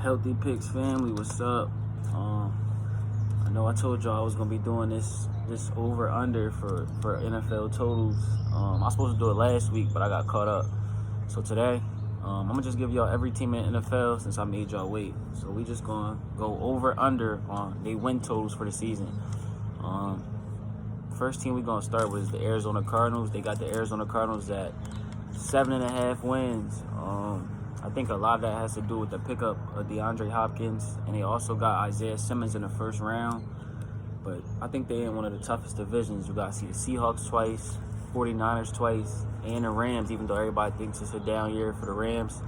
Healthy Picks family, what's up? I know I told y'all I was gonna be doing this over under for NFL totals. I was supposed to do it last week, but I got caught up. So today, I'm gonna just give y'all every team in NFL since I made y'all wait. So we just gonna go over under on they win totals for the season. First team we gonna start with is the Arizona Cardinals. They got the Arizona Cardinals at 7.5 wins. I think a lot of that has to do with the pickup of DeAndre Hopkins, and they also got Isaiah Simmons in the first round. But I think they're in one of the toughest divisions. You got to see the Seahawks twice, 49ers twice, and the Rams, even though everybody thinks it's a down year for the Rams.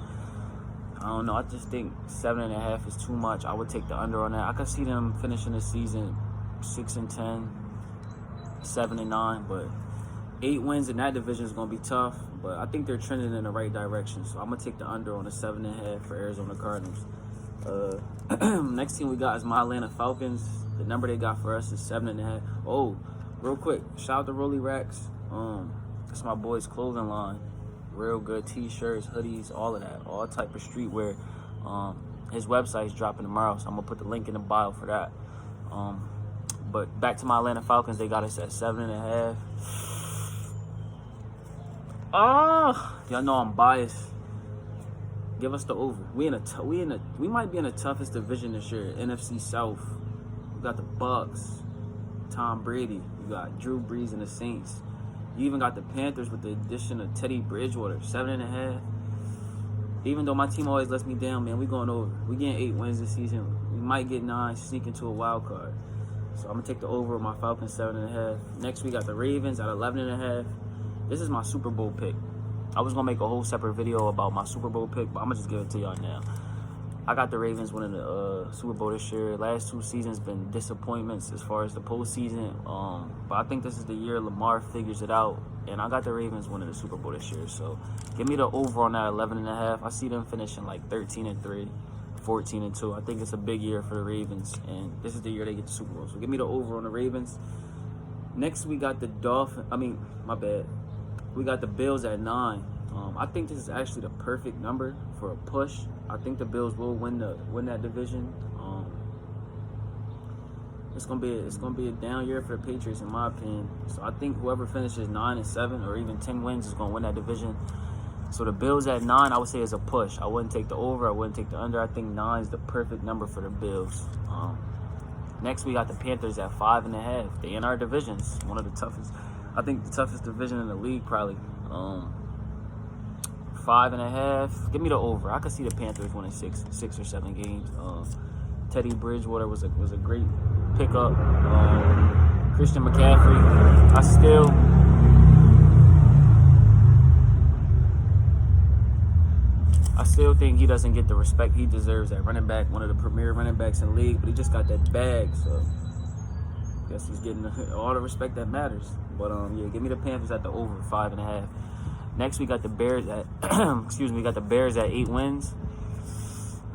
I don't know. I just think 7.5 is too much. I would take the under on that. I could see them finishing the season 6-10, 7-9, but 8 wins in that division is going to be tough, but I think they're trending in the right direction. So I'm going to take the under on the 7.5 for Arizona Cardinals. Next team we got is my Atlanta Falcons. The number they got for us is 7.5. Oh, real quick, shout out to Rolly Racks. It's my boy's clothing line. Real good t-shirts, hoodies, all of that. All type of streetwear. His website's dropping tomorrow, so I'm going to put the link in the bio for that. But back to my Atlanta Falcons, they got us at 7.5. Y'all know I'm biased. Give us the over. We might be in the toughest division this year, NFC South. We got the Bucks, Tom Brady. You got Drew Brees and the Saints. You even got the Panthers with the addition of Teddy Bridgewater, 7.5. Even though my team always lets me down, man, we going over. We getting 8 wins this season. We might get 9, sneak into a wild card. So I'm gonna take the over with my Falcons 7.5. Next we got the Ravens at 11.5. This is my Super Bowl pick. I was going to make a whole separate video about my Super Bowl pick, but I'm going to just give it to y'all now. I got the Ravens winning the Super Bowl this year. Last 2 seasons been disappointments as far as the postseason. But I think this is the year Lamar figures it out. And I got the Ravens winning the Super Bowl this year. So give me the over on that 11.5. I see them finishing like 13-3, 14-2. I think it's a big year for the Ravens. And this is the year they get the Super Bowl. So give me the over on the Ravens. Next we got the we got the Bills at 9. I think this is actually the perfect number for a push. I think the Bills will win that division. It's gonna be a down year for the Patriots in my opinion. So I think whoever finishes 9-7 or even 10 wins is gonna win that division. So the Bills at 9, I would say is a push. I wouldn't take the over. I wouldn't take the under. I think 9 is the perfect number for the Bills. Next we got the Panthers at 5.5. They in our divisions, one of the toughest. I think the toughest division in the league, probably. 5.5. Give me the over. I could see the Panthers winning 6 or 7 games. Teddy Bridgewater was a great pickup. Christian McCaffrey. I still think he doesn't get the respect he deserves at running back, one of the premier running backs in the league, but he just got that bag, so I guess he's getting all the respect that matters. But yeah, give me the Panthers at the over 5.5. Next we got the Bears at we got the Bears at 8 wins.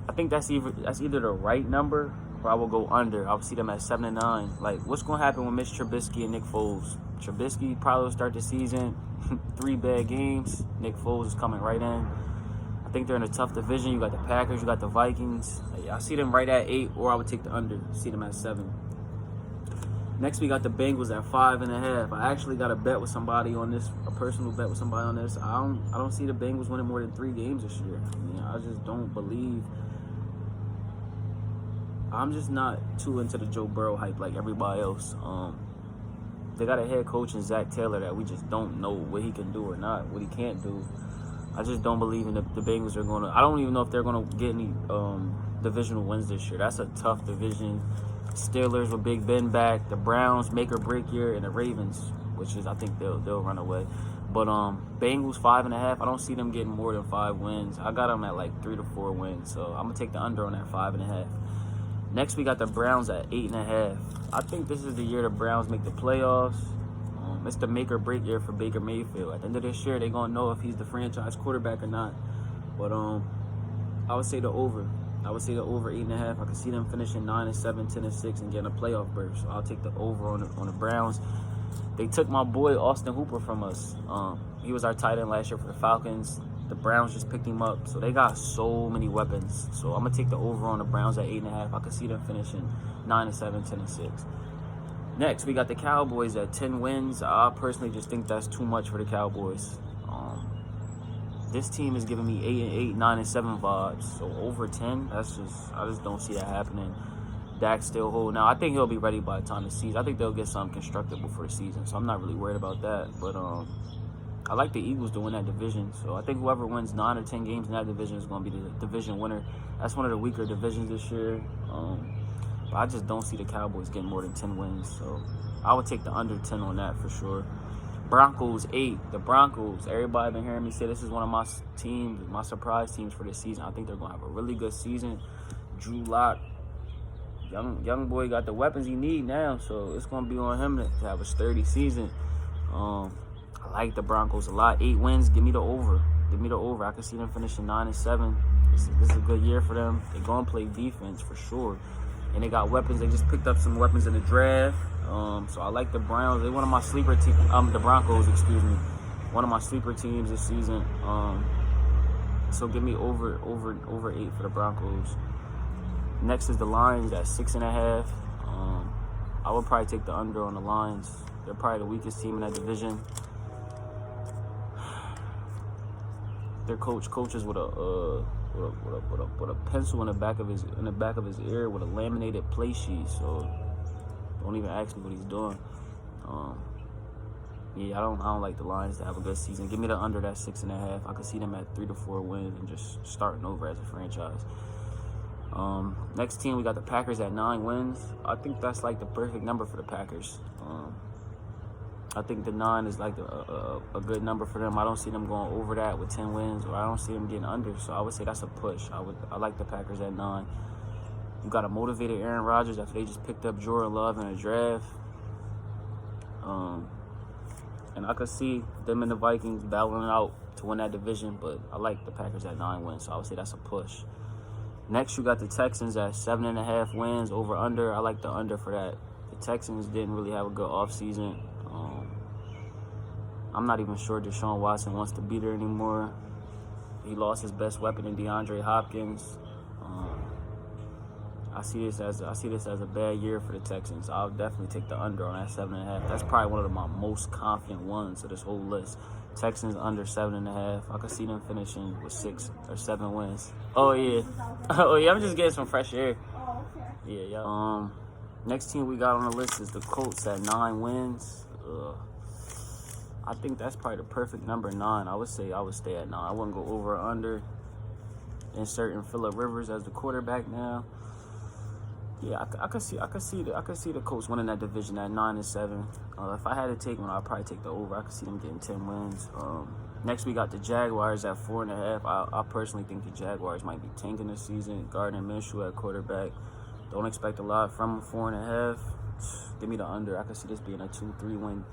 I think that's either the right number or I will go under. I'll see them at 7-9. Like, what's gonna happen with Mitch Trubisky and Nick Foles? Trubisky probably will start the season 3 bad games. Nick Foles is coming right in. I think they're in a tough division. You got the Packers, you got the Vikings. I see them right at 8, or I would take the under. See them at 7. Next, we got the Bengals at 5.5. I actually got a bet with somebody on this, a personal bet with somebody on this. I don't see the Bengals winning more than 3 games this year. I mean, I just don't believe. I'm just not too into the Joe Burrow hype like everybody else. They got a head coach in Zach Taylor that we just don't know what he can do or not, what he can't do. I just don't believe in the Bengals are going to. I don't even know if they're going to get any divisional wins this year. That's a tough division. Steelers with Big Ben back, the Browns make or break year, and the Ravens, which is I think they'll run away. But Bengals 5.5. I don't see them getting more than 5 wins. I got them at like 3 to 4 wins, so I'm gonna take the under on that 5.5. Next we got the Browns at 8.5. I think this is the year the Browns make the playoffs. It's the make or break year for Baker Mayfield. At the end of this year, they're gonna know if he's the franchise quarterback or not. But I would say the over. I would say the over 8.5. I could see them finishing 9-7, 10-6, and getting a playoff berth. So I'll take the over on the Browns. They took my boy Austin Hooper from us. He was our tight end last year for the Falcons. The Browns just picked him up, so they got so many weapons. So I'm gonna take the over on the Browns at 8.5. I could see them finishing 9-7, 10-6. Next, we got the Cowboys at 10 wins. I personally just think that's too much for the Cowboys. This team is giving me 8-8, 9-7 vibes. So over 10, I just don't see that happening. Dak's still holding out. I think he'll be ready by the time the season. I think they'll get something constructed before the season, so I'm not really worried about that. But I like the Eagles to win that division. So I think whoever wins 9 or 10 games in that division is going to be the division winner. That's one of the weaker divisions this year. But I just don't see the Cowboys getting more than 10 wins. So I would take the under 10 on that for sure. Broncos 8. The Broncos. Everybody been hearing me say this is one of my teams, my surprise teams for this season. I think they're going to have a really good season. Drew Lock, young boy, got the weapons he need now, so it's going to be on him to have a sturdy season. I like the Broncos a lot. 8 wins. Give me the over. Give me the over. I can see them finishing 9-7. This is a good year for them. They're going to play defense for sure. And they got weapons. They just picked up some weapons in the draft. So I like the Browns. They're one of my sleeper teams. The Broncos, excuse me. One of my sleeper teams this season. So give me over 8 for the Broncos. Next is the Lions at 6.5. I would probably take the under on the Lions. They're probably the weakest team in that division. Their coaches with a pencil in the back of his ear with a laminated play sheet. So don't even ask me what he's doing. Yeah, I don't like the Lions to have a good season. Give me the under that 6.5. I could see them at 3 to 4 wins and just starting over as a franchise. Next team, we got the Packers at 9 wins. I think that's like the perfect number for the Packers. I think the 9 is like a good number for them. I don't see them going over that with 10 wins, or I don't see them getting under. So I would say that's a push. I like the Packers at 9. You got a motivated Aaron Rodgers after they just picked up Jordan Love in a draft. And I could see them and the Vikings battling out to win that division, but I like the Packers at 9 wins, so I would say that's a push. Next, you got the Texans at 7.5 wins, over under. I like the under for that. The Texans didn't really have a good offseason. I'm not even sure Deshaun Watson wants to be there anymore. He lost his best weapon in DeAndre Hopkins. I see this as a bad year for the Texans. I'll definitely take the under on that 7.5. That's probably one of my most confident ones of this whole list. Texans under 7.5. I could see them finishing with 6 or 7 wins. Oh yeah, I'm just getting some fresh air. Yeah. Next team we got on the list is the Colts at 9 wins. I think that's probably the perfect number, 9. I would say I would stay at 9. I wouldn't go over or under. Inserting Phillip Rivers as the quarterback now. Yeah, I could see the Colts winning that division at 9-7. If I had to take one, I'd probably take the over. I could see them getting 10 wins. Next, we got the Jaguars at 4.5. I personally think the Jaguars might be tanking this season. Gardner Minshew at quarterback. Don't expect a lot from 4.5. Give me the under. I could see this being a 2-3 win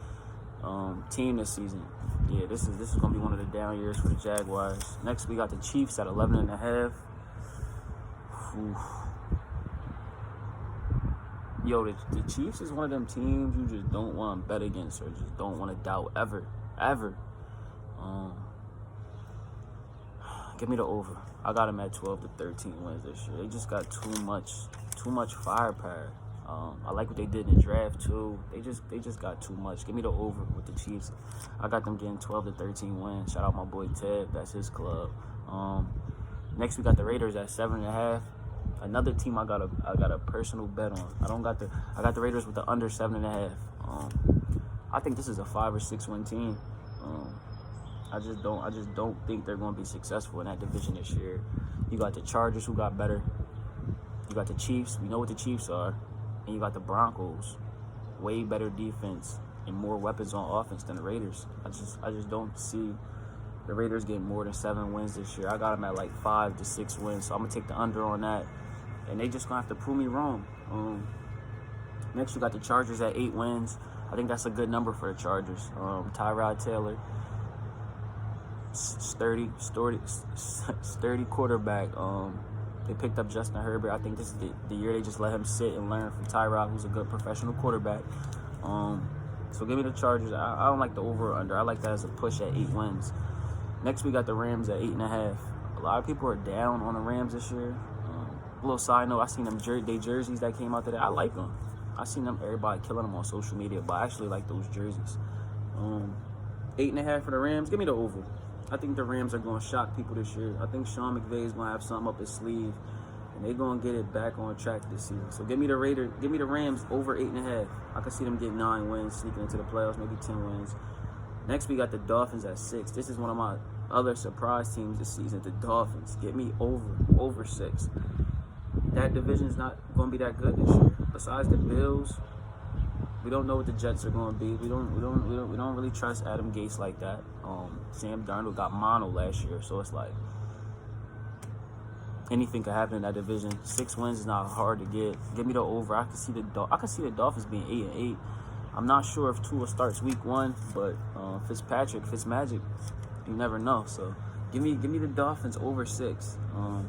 team this season. Yeah, this is gonna be one of the down years for the Jaguars. Next, we got the Chiefs at 11.5. Yo, the Chiefs is one of them teams you just don't want to bet against or just don't want to doubt ever. Give me the over. I got them at 12 to 13 wins this year. They just got too much firepower. I like what they did in the draft too. They just got too much. Give me the over with the Chiefs. I got them getting 12 to 13 wins. Shout out my boy Ted. That's his club. Next we got the Raiders at 7.5. Another team I got a personal bet on. I got the Raiders with the under 7.5. I think this is a 5 or 6 win team. I just don't think they're going to be successful in that division this year. You got the Chargers, who got better. You got the Chiefs. We know what the Chiefs are. And you got the Broncos, way better defense and more weapons on offense than the Raiders. I just don't see the Raiders getting more than 7 wins this year. I got them at like 5 to 6 wins, so I'm gonna take the under on that. And they just gonna have to prove me wrong. Next, you got the Chargers at 8 wins. I think that's a good number for the Chargers. Tyrod Taylor, sturdy quarterback. They picked up Justin Herbert. I think this is the year they just let him sit and learn from Tyrod, who's a good professional quarterback. So give me the Chargers. I don't like the over or under. I like that as a push at 8 wins. Next, we got the Rams at 8.5. A lot of people are down on the Rams this year. A little side note, I seen them they jerseys that came out today. I like them. I seen them, everybody killing them on social media, but I actually like those jerseys. 8.5 for the Rams. Give me the over. I think the Rams are going to shock people this year. I think Sean McVay is going to have something up his sleeve, and they're going to get it back on track this season. So give me the Rams over 8.5. I can see them getting 9 wins, sneaking into the playoffs, maybe 10 wins. Next, we got the Dolphins at 6. This is one of my other surprise teams this season, the Dolphins. Get me over 6. That division is not going to be that good this year. Besides the Bills, we don't know what the Jets are going to be. We don't really trust Adam Gase like that. Sam Darnold got mono last year, so it's like anything could happen in that division. 6 wins is not hard to get. Give me the over. I can see the Dolphins being 8-8. I'm not sure if Tua starts week 1, but Fitzmagic, you never know. So give me the Dolphins over 6.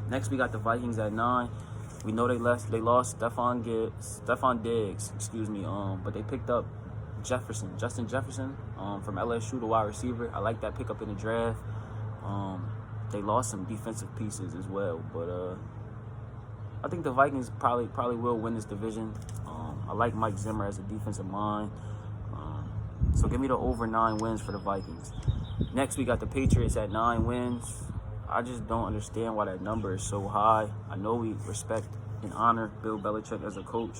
Next, we got the Vikings at 9. We know they lost Stephon Diggs, but they picked up Justin Jefferson, from LSU, the wide receiver. I like that pickup in the draft. They lost some defensive pieces as well, but I think the Vikings probably will win this division. I like Mike Zimmer as a defensive mind. So give me the over 9 wins for the Vikings. Next, we got the Patriots at 9 wins. I just don't understand why that number is so high. I know we respect and honor Bill Belichick as a coach,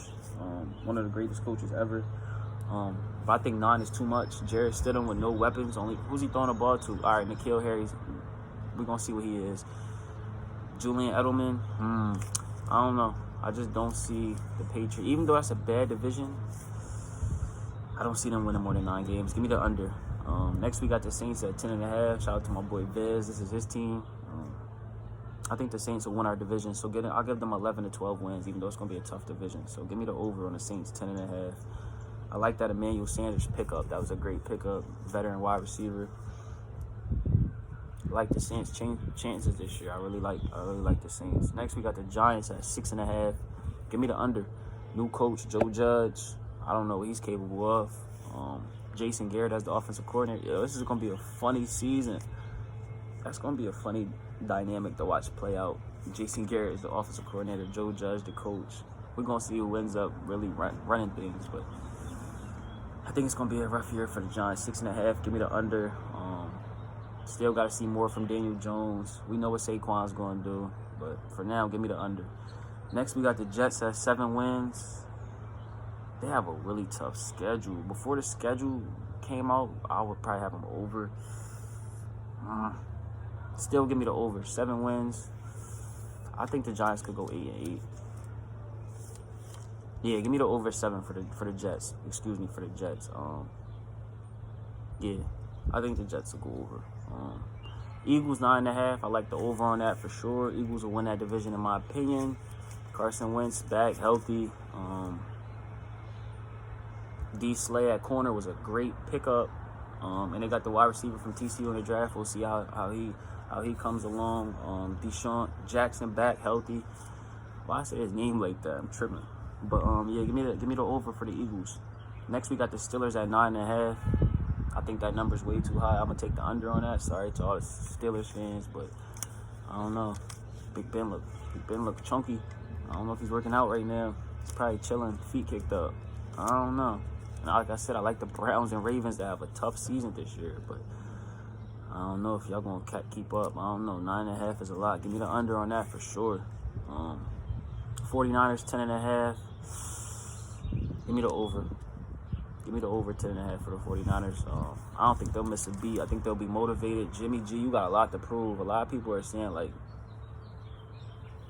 one of the greatest coaches ever. But I think 9 is too much. Jarrett Stidham with no weapons. Who's he throwing the ball to? All right, N'Keal Harry's. We're going to see what he is. Julian Edelman. I don't know. I just don't see the Patriots. Even though that's a bad division, I don't see them winning more than 9 games. Give me the under. Next, we got the Saints at 10.5. Shout out to my boy Viz. This is his team. I think the Saints will win our division. So I'll give them 11 to 12 wins, even though it's going to be a tough division. So give me the over on the Saints, 10.5. I like that Emmanuel Sanders pickup. That was a great pickup. Veteran wide receiver. I like the Saints' chances this year. I really like the Saints. Next, we got the Giants at 6.5. Give me the under. New coach, Joe Judge. I don't know what he's capable of. Jason Garrett as the offensive coordinator. Yeah, this is going to be a funny season. That's going to be a funny dynamic to watch play out. Jason Garrett is the offensive coordinator. Joe Judge, the coach. We're going to see who ends up really running things. But I think it's going to be a rough year for the Giants. 6.5. Give me the under. Still got to see more from Daniel Jones. We know what Saquon's going to do. But for now, give me the under. Next, we got the Jets at 7 wins. They have a really tough schedule. Before the schedule came out, I would probably have them over. Still give me the over. 7 wins. I think the Giants could go 8-8. Yeah, give me the over 7 for the Jets. For the Jets. Yeah, I think the Jets will go over. Eagles 9.5. I like the over on that for sure. Eagles will win that division in my opinion. Carson Wentz back healthy. D. Slay at corner was a great pickup. And they got the wide receiver from TCU in the draft. We'll see how he comes along. Deshaun Jackson back healthy. Why I say his name like that? I'm tripping. But yeah, give me the over for the Eagles. Next, we got the Steelers at 9.5. I think that number's way too high. I'm gonna take the under on that. Sorry to all the Steelers fans, but I don't know. Big Ben look chunky. I don't know if he's working out right now. He's probably chilling, feet kicked up. I don't know. And like I said, I like the Browns and Ravens that have a tough season this year, but I don't know if y'all gonna keep up. I don't know. 9.5 is a lot. Give me the under on that for sure. 49ers 10.5. Give me the over. Give me the over 10.5 for the 49ers. I don't think they'll miss a beat. I think they'll be motivated. Jimmy G, you got a lot to prove. A lot of people are saying like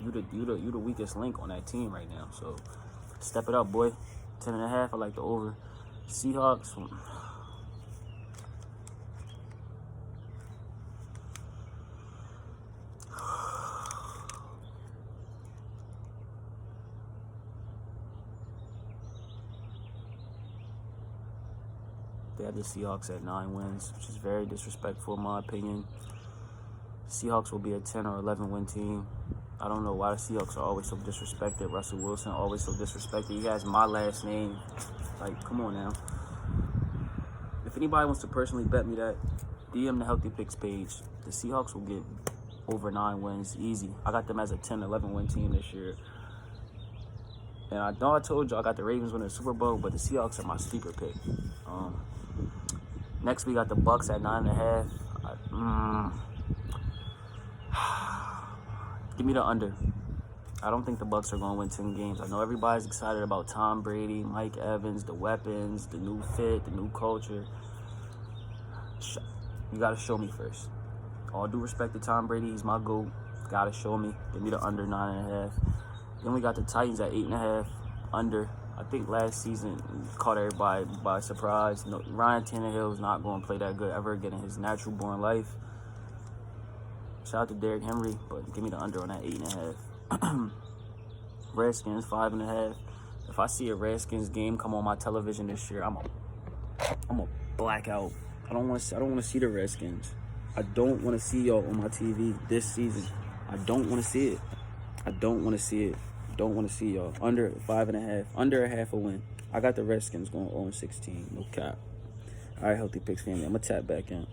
you the weakest link on that team right now. So step it up, boy. 10.5. I like the over. Seahawks. They have the Seahawks at 9 wins, which is very disrespectful in my opinion. Seahawks will be a 10 or 11 win team. I don't know why the Seahawks are always so disrespected. Russell Wilson always so disrespected. He has my last name. Like, come on now. If anybody wants to personally bet me that, DM the Healthy Picks page. The Seahawks will get over 9 wins easy. I got them as a 10, 11 win team this year. And I know I told you I got the Ravens winning the Super Bowl, but the Seahawks are my sleeper pick. Next, we got the Bucks at 9.5. Give me the under. I don't think the Bucks are going to win 10 games. I know everybody's excited about Tom Brady, Mike Evans, the weapons, the new fit, the new culture. You got to show me first. All due respect to Tom Brady, he's my GOAT. Got to show me. Give me the under 9.5. Then we got the Titans at 8.5. Under. I think last season caught everybody by surprise. No, Ryan Tannehill is not going to play that good ever again in his natural born life. Shout out to Derrick Henry, but give me the under on that 8.5. Redskins 5.5. If I see a Redskins game come on my television this year, I'm a black out. I don't want to see the Redskins. I don't want to see y'all on my TV this season. I don't want to see it. I don't want to see it. Don't want to see y'all. Under 5.5. Under a half a win. I got the Redskins going 0-16. No cap. All right, Healthy Picks family. I'm going to tap back in.